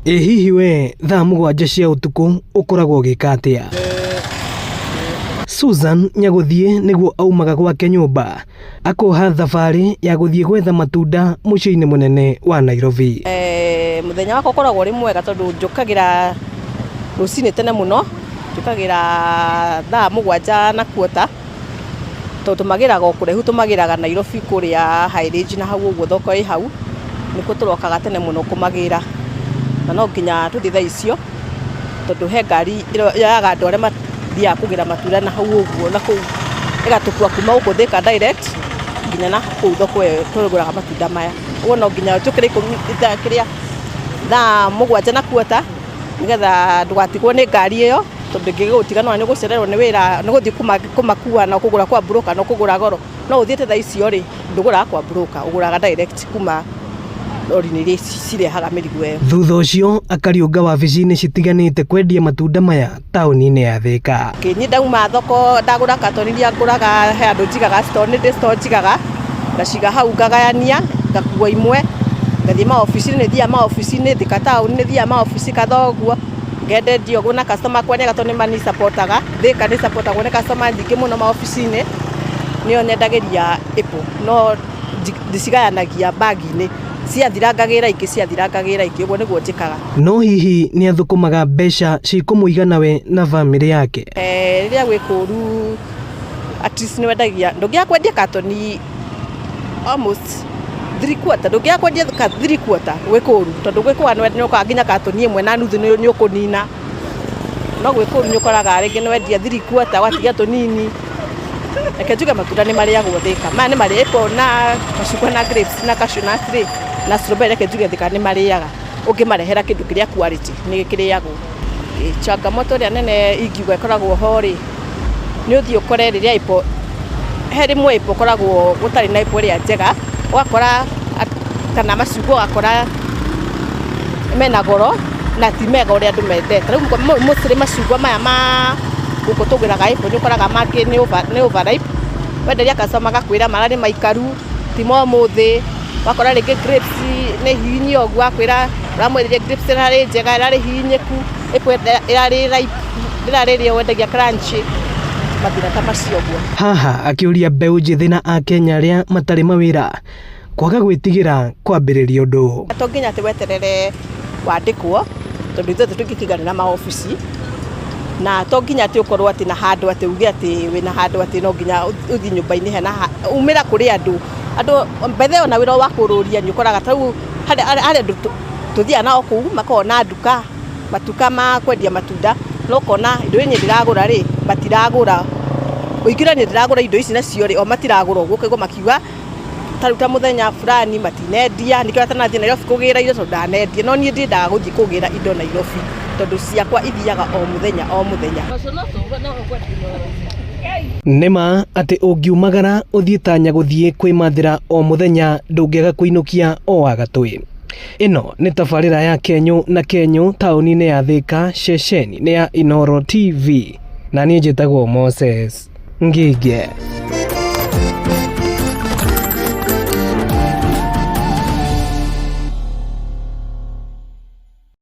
Hihi we thaa 7 cia utuku ukoragwo gikatia? Susan Nyaguthie niguo aumaga gwake nyumba akoha thabari ya guthie gwetha matunda muciini munene wa Nairobi. Muthenya wako koragwo ri mwega tondu njukagira rucini tene muno, njukagira thaa 7:15 tondu tumagiraga kurehu, tumagiraga Nairobi kuria High Range na hau uguo thoko i hau niko turokaga tene muno kumagira, na no nginya tuthi thaa icio tondu he ngari yaga andu aria mathiaga kugira matunda na hau uguo na kuu igatukua kuma uko Thika direct nginya na kuu thoko turuguraga matunda maya. Uguo no nginya tukire kiria thaa 7:15 nigetha ndugatigwo ni ngari iyo tondu ngigutiganwa ni gucererwo ni wira ni guthii kumakua na kugura kwa broker na kugura goro. No uthiete thaa icio ri ndugura kwa broker, uguraga direct kuma ordinary cirehaga mirigo ĩyo. Thutha ucio akariunga wabici-inĩ citiganĩte kwendia matunda maya taũni-inĩ ya Thika. Kinyi ndauma thoko ndagura katoni iria nguraga he andu njigaga store njigaga ngaciga hau ngagayania ngakua imwe ngathie maobici-inĩ, thia maobici-inĩ Thika taũni, thia maobici kathoguo ngenderio guo na customer kwene gatoni mani supportaga Thika ni supportagwo ni customer nyingi muno maobici-inĩ nio nyendagiria ipo no ndicigayanagia bagi-inĩ ciathirangagira iki uguo niguo njikaga. No hihi ni athukumaga mbeca cikumuigana we na family yake? Riria gwi kuru at least ni wendagia ndugia kwendia katoni almost 3/4, ndugia kwendia 3/4 gwi kuru tondu gwi kwa ni ukaga nginya katoni imwe na nuthu ni ukunina, no gwi kuru ni ukoraga ringi ni wendia 3/4 watiga tunini. Reke njuge matunda ni mariagwo Thika, maya ni mari apple na macungwa na grapes na cashew na tree na strawberry. Reke njuge Thika ni mariaga, ungimarehera kindu kiria quality ni gikiriagwo. Changamoto ria nene ingiuga ikoragwo ho ri ni uthii ukore riria apple he rimwe apple koragwo gutari na apple ria njega, ugakora kana macungwa ugakora mena goro na ti mega uria andu mendete. Riu mostly macungwa maya ma guko tugiraga apple ni ukoraga make ni overripe, wenderia customer gakwira marari maikaru ti momuthi, wakora ringi grapes ni hinyi ogu akwira uramwethirie grapes irari njega irari hinyiku irari ripe irari rio wendagia crunchy mathina ta macio guo. Haha akiuria mbeu njithi na Akenya aria matari mawira kwaga gwitigira kwambiriria undu. To nginya ati weterere wandikwo tondu ithuĩ tũtingĩtigana na maobici, na to nginya ati ukorwo ati na handu ati uge ati wina handu ati no nginya uthi nyumba-inĩ hena umira kuri andu mbethe ona wira wa kururia ni ukoraga tau hari andu tuthia nao kuu makona nduka matuka ma kwendia matunda, no kona indo nyingi ndiragura ri matiragura uingira ni ndiragura indo ici nacio ri o matiragura uguo kego makiuga taruta muthenya fulani matinendia nikio atanathie Nairobi kugira indo tondu ndanendia, no nie ndirenda guthii kugira indo Nairobi tondu ciakwa ithiaga o muthenya. Nima ati ungiumagara uthie ta Nyaguthie kwimathira o muthenya ndungiaga kuinukia o wagatwi. Ino ni tabarira ya Kenyu na Kenyu tauni-inĩ ya Thika, ceceni ni ya Inooro TV, na nie njitagwo Moses Ngige.